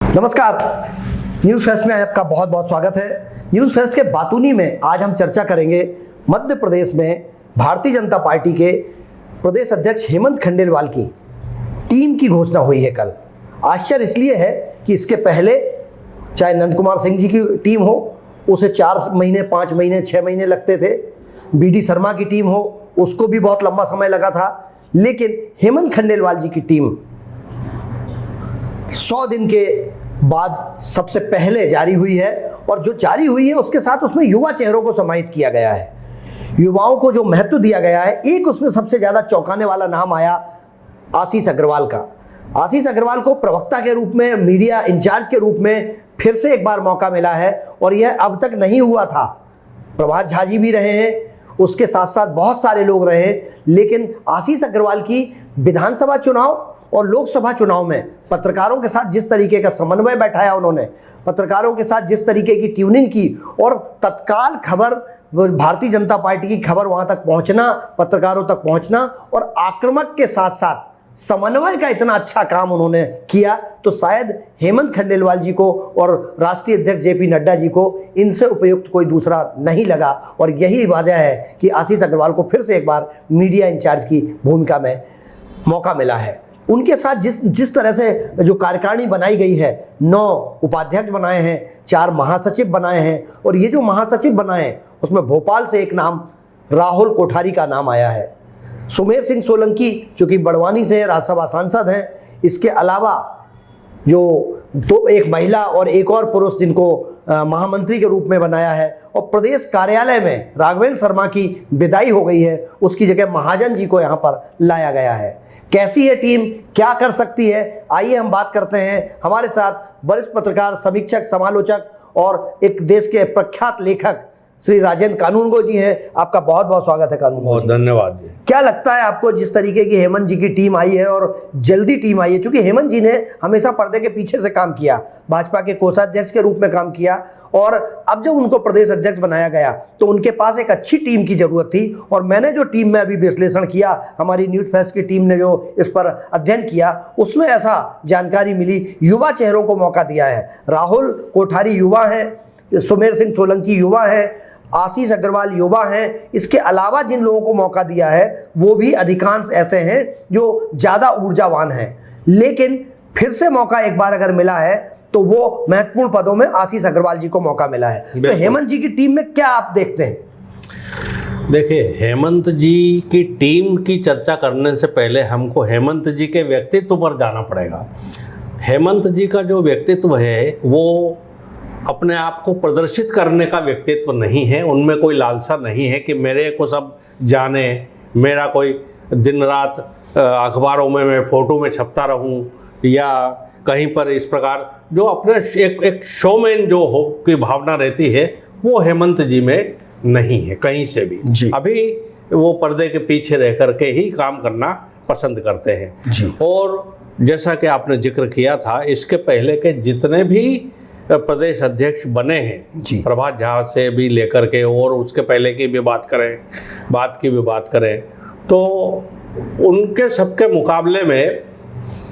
नमस्कार। News fest में आपका बहुत बहुत स्वागत है। न्यूज़ फेस्ट के बातूनी में आज हम चर्चा करेंगे मध्य प्रदेश में भारतीय जनता पार्टी के प्रदेश अध्यक्ष हेमंत खंडेलवाल की टीम की घोषणा हुई है कल। आश्चर्य इसलिए है कि इसके पहले चाहे नंद कुमार सिंह जी की टीम हो, उसे 4 महीने 5 महीने 6 महीने लगते थे। BD शर्मा की टीम हो, उसको भी बहुत लंबा समय लगा था। लेकिन हेमंत खंडेलवाल जी की टीम 100 दिन के बाद सबसे पहले जारी हुई है, और जो जारी हुई है उसके साथ उसमें युवा चेहरों को समाहित किया गया है। युवाओं को जो महत्व दिया गया है, एक उसमें सबसे ज़्यादा चौंकाने वाला नाम आया आशीष अग्रवाल का। आशीष अग्रवाल को प्रवक्ता के रूप में, मीडिया इंचार्ज के रूप में फिर से एक बार मौका मिला है, और यह अब तक नहीं हुआ था। प्रभात झा जी भी रहे हैं, उसके साथ साथ बहुत सारे लोग रहे हैं, लेकिन आशीष अग्रवाल की विधानसभा चुनाव और लोकसभा चुनाव में पत्रकारों के साथ जिस तरीके का समन्वय बैठाया उन्होंने, पत्रकारों के साथ जिस तरीके की ट्यूनिंग की, और तत्काल खबर, भारतीय जनता पार्टी की खबर वहां तक पहुंचना, पत्रकारों तक पहुंचना, और आक्रामक के साथ साथ समन्वय का इतना अच्छा काम उन्होंने किया, तो शायद हेमंत खंडेलवाल जी को और राष्ट्रीय अध्यक्ष JP नड्डा जी को इनसे उपयुक्त कोई दूसरा नहीं लगा। और यही वजह है कि आशीष अग्रवाल को फिर से एक बार मीडिया इंचार्ज की भूमिका में मौका मिला है। उनके साथ जिस तरह से जो कार्यकारिणी बनाई गई है, 9 उपाध्यक्ष बनाए हैं, 4 महासचिव बनाए हैं, और ये जो महासचिव बनाए हैं उसमें भोपाल से एक नाम राहुल कोठारी का नाम आया है। सुमेर सिंह सोलंकी जो कि बड़वानी से राज्यसभा सांसद हैं, इसके अलावा जो एक महिला और एक और पुरुष जिनको महामंत्री के रूप में बनाया है, और प्रदेश कार्यालय में राघवेंद्र शर्मा की विदाई हो गई है, उसकी जगह महाजन जी को यहाँ पर लाया गया है। कैसी है टीम, क्या कर सकती है, आइए हम बात करते हैं। हमारे साथ वरिष्ठ पत्रकार, समीक्षक, समालोचक और एक देश के प्रख्यात लेखक श्री राजेंद्र कानूनगो जी हैं। आपका बहुत बहुत स्वागत है कानूनगो बहुत जी। धन्यवाद जी। क्या लगता है आपको, जिस तरीके की हेमंत जी की टीम आई है और जल्दी टीम आई है, क्योंकि हेमंत जी ने हमेशा पर्दे के पीछे से काम किया, भाजपा के कोषाध्यक्ष के रूप में काम किया, और अब जब उनको प्रदेश अध्यक्ष बनाया गया तो उनके पास एक अच्छी टीम की जरूरत थी। और मैंने जो टीम में अभी विश्लेषण किया, हमारी न्यूज़ फेस्ट की टीम ने जो इस पर अध्ययन किया, उसमें ऐसा जानकारी मिली, युवा चेहरों को मौका दिया है। राहुल कोठारी युवा हैं, सुमेर सिंह सोलंकी युवा हैं, आशीष अग्रवाल युवा हैं। इसके अलावा जिन लोगों को मौका दिया है वो भी अधिकांश ऐसे हैं जो ज़्यादा ऊर्जावान हैं। लेकिन फिर से मौका एक बार अगर मिला है तो वो महत्वपूर्ण पदों में आशीष अग्रवाल जी को मौका मिला है। तो हेमंत जी की टीम में क्या आप देखते हैं? देखिए, हेमंत जी की टीम की चर्चा करने से पहले हमको हेमंत जी के व्यक्तित्व पर जाना पड़ेगा। हेमंत जी का जो व्यक्तित्व है वो अपने आप को प्रदर्शित करने का व्यक्तित्व नहीं है। उनमें कोई लालसा नहीं है कि मेरे को सब जाने, मेरा कोई दिन रात अखबारों में मैं फ़ोटो में छपता रहूं, या कहीं पर इस प्रकार जो अपने एक शोमैन जो हो की भावना रहती है, वो हेमंत जी में नहीं है कहीं से भी जी। अभी वो पर्दे के पीछे रह करके ही काम करना पसंद करते हैं जी। और जैसा कि आपने जिक्र किया था, इसके पहले के जितने भी प्रदेश अध्यक्ष बने हैं, प्रभात झा से भी लेकर के, और उसके पहले की भी बात करें तो उनके सबके मुकाबले में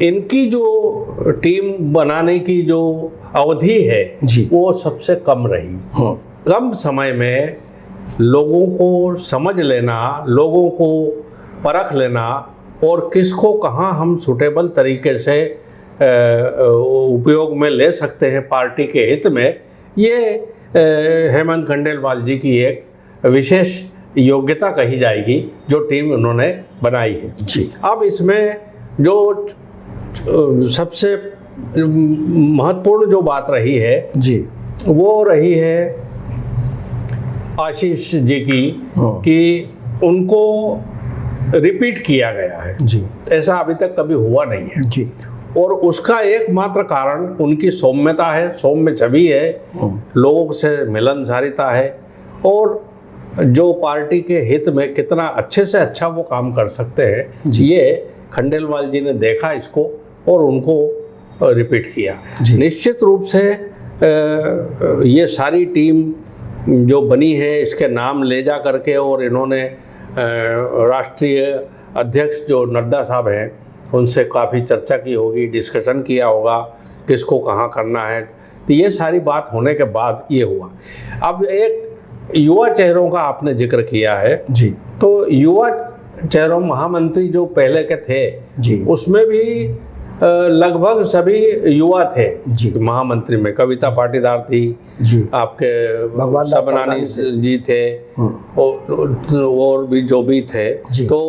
इनकी जो टीम बनाने की जो अवधि है वो सबसे कम रही। कम समय में लोगों को समझ लेना, लोगों को परख लेना, और किसको कहाँ हम सूटेबल तरीके से उपयोग में ले सकते हैं पार्टी के हित में, ये हेमंत खंडेलवाल जी की एक विशेष योग्यता कही जाएगी जो टीम उन्होंने बनाई है जी। अब इसमें जो सबसे महत्वपूर्ण जो बात रही है जी, वो रही है आशीष जी की, कि उनको रिपीट किया गया है जी। ऐसा अभी तक कभी हुआ नहीं है जी। और उसका एकमात्र कारण उनकी सौम्यता है, सौम्य छवि है, लोगों से मिलनसारिता है, और जो पार्टी के हित में कितना अच्छे से अच्छा वो काम कर सकते हैं, ये खंडेलवाल जी ने देखा इसको और उनको रिपीट किया। निश्चित रूप से ये सारी टीम जो बनी है, इसके नाम ले जा करके, और इन्होंने राष्ट्रीय अध्यक्ष जो नड्डा साहब हैं उनसे काफ़ी चर्चा की होगी, डिस्कशन किया होगा किसको कहाँ करना है। तो ये सारी बात होने के बाद ये हुआ। अब एक युवा चेहरों का आपने जिक्र किया है जी, तो युवा चेहरों महामंत्री जो पहले के थे जी, उसमें भी लगभग सभी युवा थे जी, महामंत्री में। कविता पाटीदार थी जी, आपके, भगवान दास सबनानी सबनानी जी थे, और भी जो भी थे, जी। तो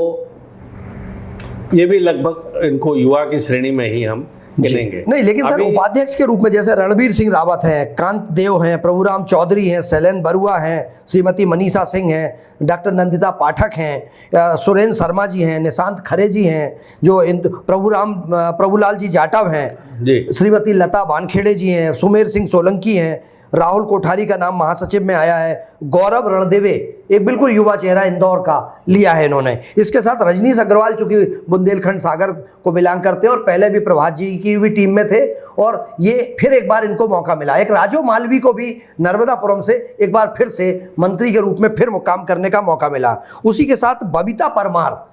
ये भी लगभग इनको युवा की श्रेणी में ही हम गिनेंगे। नहीं, लेकिन सर अभी- उपाध्यक्ष के रूप में जैसे रणबीर सिंह रावत हैं, कांत देव हैं, प्रभुराम चौधरी हैं, शैलेंद्र बरुआ हैं, श्रीमती मनीषा सिंह हैं, डॉक्टर नंदिता पाठक हैं, सुरेंद्र शर्मा जी हैं, निशांत खरे जी हैं, जो प्रभुलाल जी जाटव हैं, जी, श्रीमती लता वानखेड़े जी हैं, सुमेर सिंह सोलंकी हैं, राहुल कोठारी का नाम महासचिव में आया है, गौरव रणदेवे एक बिल्कुल युवा चेहरा इंदौर का लिया है इन्होंने। इसके साथ रजनीश अग्रवाल चूंकि बुंदेलखंड सागर को बिलोंग करते हैं और पहले भी प्रभात जी की भी टीम में थे, और ये फिर एक बार इनको मौका मिला। एक राजो मालवी को भी नर्मदापुरम से एक बार फिर से मंत्री के रूप में फिर काम करने का मौका मिला। उसी के साथ बबीता परमार,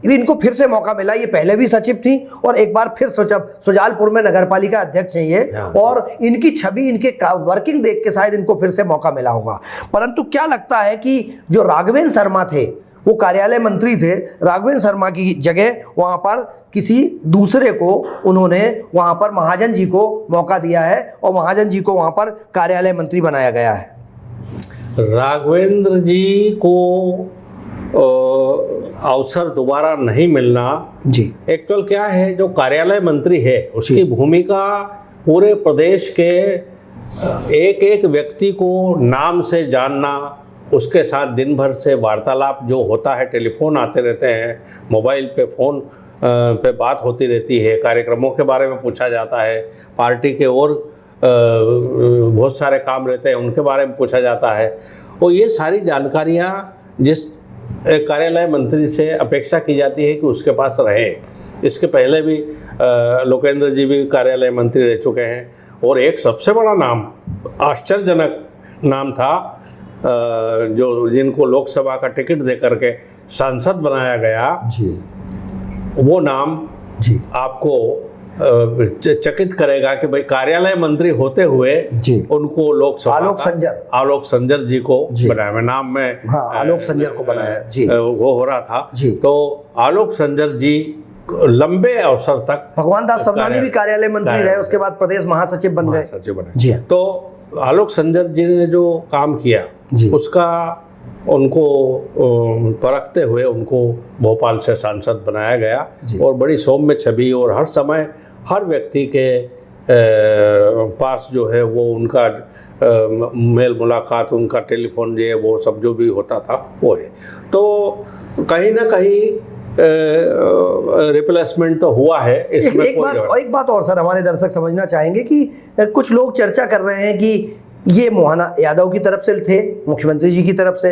इनको फिर से मौका मिला। ये पहले भी सचिव थी और एक बार फिर सुजालपुर में नगरपालिका अध्यक्ष हैं ये, और इनकी छवि, इनके वर्किंग देख के शायद इनको फिर से मौका मिला होगा। परंतु क्या लगता है कि जो राघवेंद्र शर्मा थे वो कार्यालय मंत्री थे, राघवेंद्र शर्मा की जगह वहां पर किसी दूसरे को उन्होंने वहां पर महाजन जी को मौका दिया है और महाजन जी को वहां पर कार्यालय मंत्री बनाया गया है। राघवेंद्र जी को अवसर दोबारा नहीं मिलना, जी, एक्चुअल क्या है, जो कार्यालय मंत्री है उसकी भूमिका पूरे प्रदेश के एक एक व्यक्ति को नाम से जानना, उसके साथ दिन भर से वार्तालाप जो होता है, टेलीफोन आते रहते हैं, मोबाइल पे फ़ोन पे बात होती रहती है, कार्यक्रमों के बारे में पूछा जाता है, पार्टी के और बहुत सारे काम रहते हैं उनके बारे में पूछा जाता है, और ये सारी जानकारियाँ जिस कार्यालय मंत्री से अपेक्षा की जाती है कि उसके पास रहे। इसके पहले भी लोकेंद्र जी भी कार्यालय मंत्री रह चुके हैं, और एक सबसे बड़ा नाम, आश्चर्यजनक नाम था, जो जिनको लोकसभा का टिकट दे करके सांसद बनाया गया, जी, वो नाम जी, आपको चकित करेगा कि भाई कार्यालय मंत्री होते हुए जी, उनको लोकसभा आलोक संजर जी को बनाया। मैं नाम में आलोक संजर को बनाया, जी, वो हो रहा था जी। तो आलोक संजर जी लंबे अवसर तक, भगवान दास सबनानी भी कार्यालय मंत्री रहे, उसके बाद प्रदेश महासचिव बन गए, जी। तो आलोक संजर जी ने जो काम किया उसका उनको परखते हुए उनको भोपाल से सांसद बनाया गया, और बड़ी सौम्य छवि, और हर समय हर व्यक्ति के पास जो है वो उनका मेल मुलाकात, उनका टेलीफोन जो है वो सब जो भी होता था वो है। तो कहीं ना कहीं रिप्लेसमेंट तो हुआ है इसमें। एक बात और सर, हमारे दर्शक समझना चाहेंगे कि कुछ लोग चर्चा कर रहे हैं कि ये मोहना यादव की तरफ से थे, मुख्यमंत्री जी की तरफ से,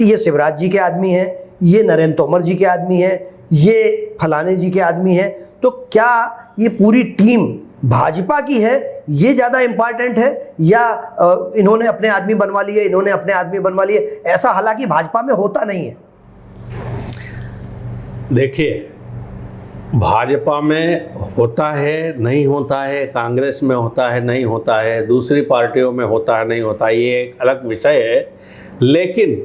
ये शिवराज जी के आदमी हैं, ये नरेंद्र तोमर जी के आदमी हैं, ये फलाने जी के आदमी हैं, तो क्या ये पूरी टीम भाजपा की है, ये ज़्यादा इम्पॉर्टेंट है, या इन्होंने अपने आदमी बनवा लिए, इन्होंने अपने आदमी बनवा लिए? ऐसा हालांकि भाजपा में होता नहीं है। देखिए, भाजपा में होता है, नहीं होता है, कांग्रेस में होता है, नहीं होता है, दूसरी पार्टियों में होता है, नहीं होता है, ये एक अलग विषय है। लेकिन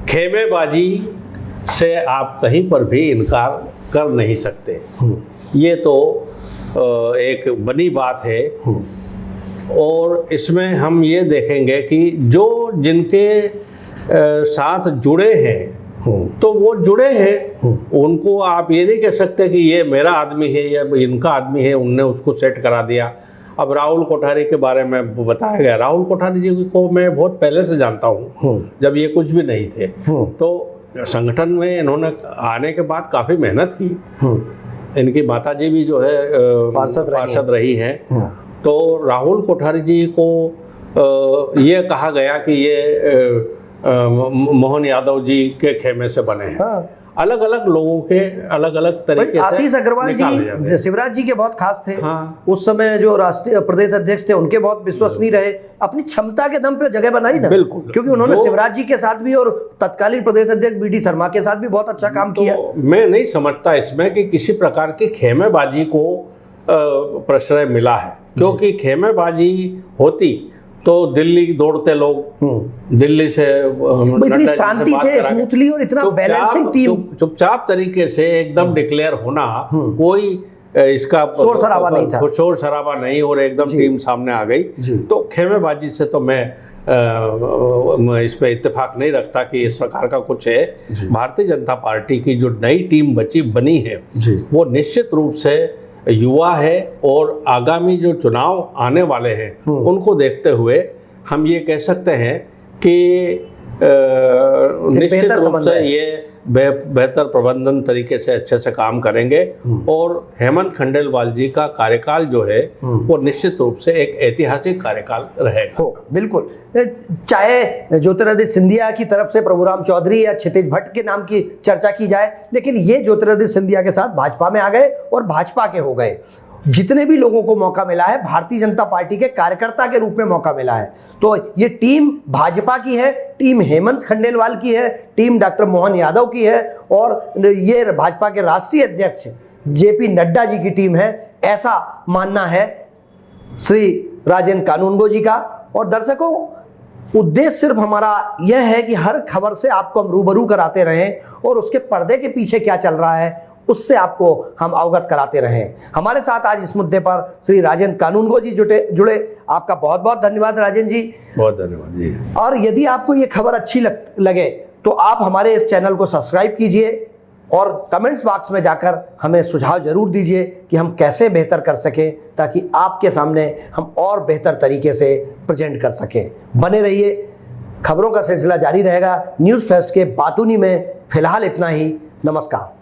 खेमेबाजी से आप कहीं पर भी इनकार कर नहीं सकते, ये तो एक बनी बात है। और इसमें हम ये देखेंगे कि जो जिनके साथ जुड़े हैं तो वो जुड़े हैं, उनको आप ये नहीं कह सकते कि ये मेरा आदमी है या इनका आदमी है, उनने उसको सेट करा दिया। अब राहुल कोठारी के बारे में बताया गया, राहुल कोठारी जी को मैं बहुत पहले से जानता हूँ, जब ये कुछ भी नहीं थे। तो संगठन में इन्होंने आने के बाद काफ़ी मेहनत की, इनकी माता जी भी जो है पार्षद रही हैं। तो राहुल कोठारी जी को ये कहा गया कि ये मोहन यादव जी के खेमे से बने हैं। अलग अलग लोगों के अलग अलग तरीके से। आशीष अग्रवाल जी शिवराज जी के बहुत खास थे। उस समय जो राष्ट्रीय प्रदेश अध्यक्ष थे उनके बहुत विश्वसनीय रहे, अपनी क्षमता के दम पे जगह बनाई ना, बिल्कुल, क्योंकि उन्होंने शिवराज जी के साथ भी और तत्कालीन प्रदेश अध्यक्ष बीडी शर्मा के साथ भी बहुत अच्छा काम किया। मैं नहीं समझता इसमें कि किसी प्रकार की खेमेबाजी को प्रश्रय मिला है। क्योंकि खेमेबाजी होती तो दिल्ली दौड़ते लोग, दिल्ली से इतनी शांति से स्मूथली और इतना बैलेंसिंग टीम, चुपचाप तरीके से एकदम डिक्लेयर होना, कोई इसका शोर शराबा नहीं था, शोर शराबा नहीं, और एकदम टीम सामने आ गई। तो खेमेबाजी से तो मैं इस पे इत्तेफाक नहीं रखता कि इस प्रकार का कुछ है। भारतीय जनता पार्टी की जो नई टीम बनी है वो निश्चित रूप से युवा है, और आगामी जो चुनाव आने वाले हैं उनको देखते हुए हम ये कह सकते हैं कि निश्चित रूप से ये बेहतर प्रबंधन तरीके से अच्छे से काम करेंगे, और हेमंत खंडेलवाल जी का कार्यकाल जो है वो निश्चित रूप से एक ऐतिहासिक कार्यकाल रहेगा। होगा, बिल्कुल। चाहे ज्योतिरादित्य सिंधिया की तरफ से प्रभुराम चौधरी या क्षितिज भट्ट के नाम की चर्चा की जाए, लेकिन ये ज्योतिरादित्य सिंधिया के साथ भाजपा में आ गए और भाजपा के हो गए। जितने भी लोगों को मौका मिला है भारतीय जनता पार्टी के कार्यकर्ता के रूप में मौका मिला है, तो ये टीम भाजपा की है, टीम हेमंत खंडेलवाल की है, टीम डॉक्टर मोहन यादव की है, और ये भाजपा के राष्ट्रीय अध्यक्ष जेपी नड्डा जी की टीम है, ऐसा मानना है श्री राजेंद्र कानूनगो जी का। और दर्शकों, उद्देश्य सिर्फ हमारा यह है कि हर खबर से आपको हम रूबरू कराते रहें, और उसके पर्दे के पीछे क्या चल रहा है उससे आपको हम अवगत कराते रहें। हमारे साथ आज इस मुद्दे पर श्री राजेंद्र कानूनगो जी जुड़े। आपका बहुत बहुत धन्यवाद राजेंद्र जी। बहुत धन्यवाद जी। और यदि आपको ये खबर अच्छी लगे तो आप हमारे इस चैनल को सब्सक्राइब कीजिए, और कमेंट्स बॉक्स में जाकर हमें सुझाव जरूर दीजिए कि हम कैसे बेहतर कर सकें, ताकि आपके सामने हम और बेहतर तरीके से प्रेजेंट कर सकें। बने रहिए, खबरों का सिलसिला जारी रहेगा न्यूज़ फर्स्ट के बातूनी में। फिलहाल इतना ही। नमस्कार।